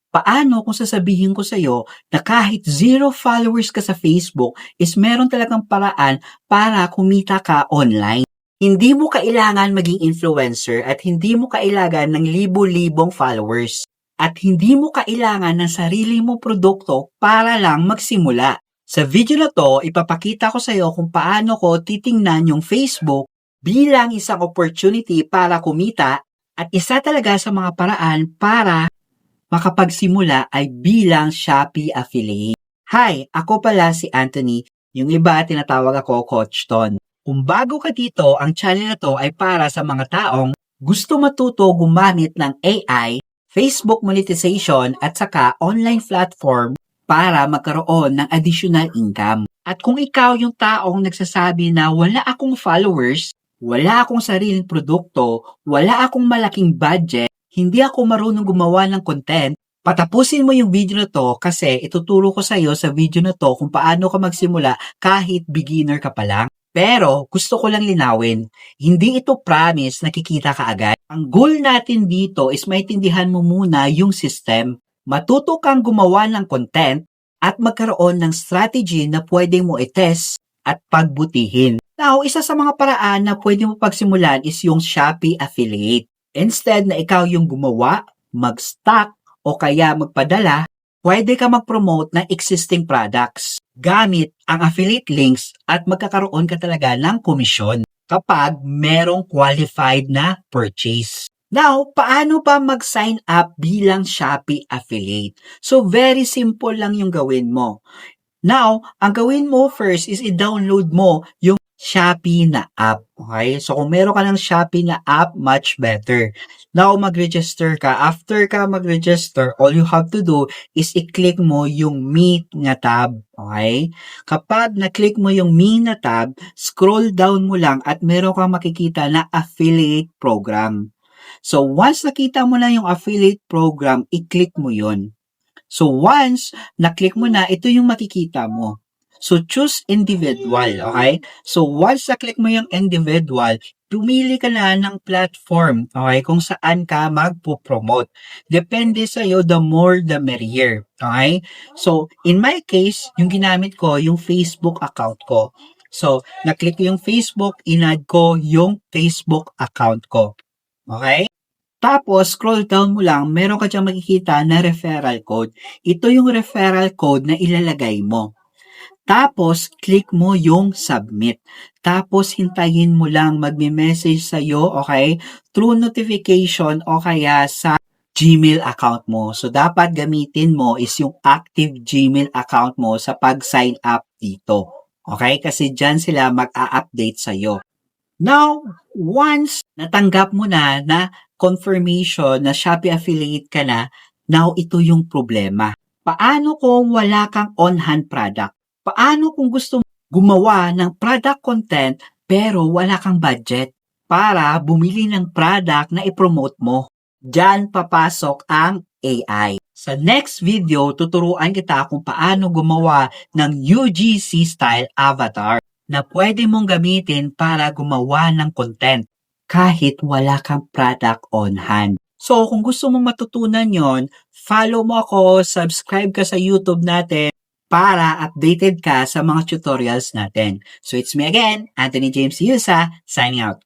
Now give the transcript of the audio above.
Paano kung sasabihin ko sa'yo na kahit 0 followers ka sa Facebook is meron talagang paraan para kumita ka online? Hindi mo kailangan maging influencer at hindi mo kailangan ng libo-libong followers. At hindi mo kailangan ng sarili mo produkto para lang magsimula. Sa video na to, ipapakita ko sa iyo kung paano ko titingnan yung Facebook bilang isang opportunity para kumita at isa talaga sa mga paraan para makapagsimula ay bilang Shopee affiliate. Hi, ako pala si Anthony, yung iba tinatawag ako Coach Ton. Kung bago ka dito, ang channel na to ay para sa mga taong gusto matuto gumamit ng AI, Facebook monetization at saka online platform para magkaroon ng additional income. At kung ikaw yung taong nagsasabi na wala akong followers, wala akong sariling produkto, wala akong malaking budget, hindi ako marunong gumawa ng content, patapusin mo yung video na to kasi ituturo ko sa iyo sa video na to kung paano ka magsimula kahit beginner ka pa lang. Pero gusto ko lang linawin, hindi ito promise na kikita ka agad. Ang goal natin dito is maintindihan mo muna yung system. Matuto kang gumawa ng content at magkaroon ng strategy na pwede mo i-test at pagbutihin. Now, isa sa mga paraan na pwede mo pagsimulan is yung Shopee affiliate. Instead na ikaw yung gumawa, mag-stock, o kaya magpadala, pwede ka mag-promote ng existing products gamit ang affiliate links at magkakaroon ka talaga ng komisyon kapag merong qualified na purchase. Now, paano ba mag-sign up bilang Shopee affiliate? So, very simple lang yung gawin mo. Now, ang gawin mo first is i-download mo yung Shopee na app. Okay? So, kung meron ka ng Shopee na app, much better. Now, mag-register ka. After ka mag-register, all you have to do is i-click mo yung Me na tab. Okay? Kapag na-click mo yung Me na tab, scroll down mo lang at meron kang makikita na affiliate program. So, once nakita mo na yung affiliate program, i-click mo yun. So, once na-click mo na, ito yung makikita mo. So, choose individual, okay? So, once na-click mo yung individual, pumili ka na ng platform, okay? Kung saan ka magpo-promote. Depende sa'yo, the more the merrier, okay? So, in my case, yung ginamit ko, yung Facebook account ko. So, na-click ko yung Facebook, in-add ko yung Facebook account ko. Okay? Tapos, scroll down mo lang, meron ka dyan makikita na referral code. Ito yung referral code na ilalagay mo. Tapos, click mo yung submit. Tapos, hintayin mo lang magme-message sa'yo, okay? Through notification o kaya sa Gmail account mo. So, dapat gamitin mo is yung active Gmail account mo sa pag-sign up dito. Okay? Kasi dyan sila mag-a-update sa'yo. Now, once natanggap mo na confirmation na Shopee affiliate ka na, now ito yung problema. Paano kung wala kang on-hand product? Paano kung gusto gumawa ng product content pero wala kang budget para bumili ng product na i-promote mo? Diyan papasok ang AI. Sa next video, tuturuan kita kung paano gumawa ng UGC style avatar na pwede mong gamitin para gumawa ng content kahit wala kang product on hand. So, kung gusto mong matutunan yon, follow mo ako, subscribe ka sa YouTube natin para updated ka sa mga tutorials natin. So, it's me again, Anthony James Yusa, signing out.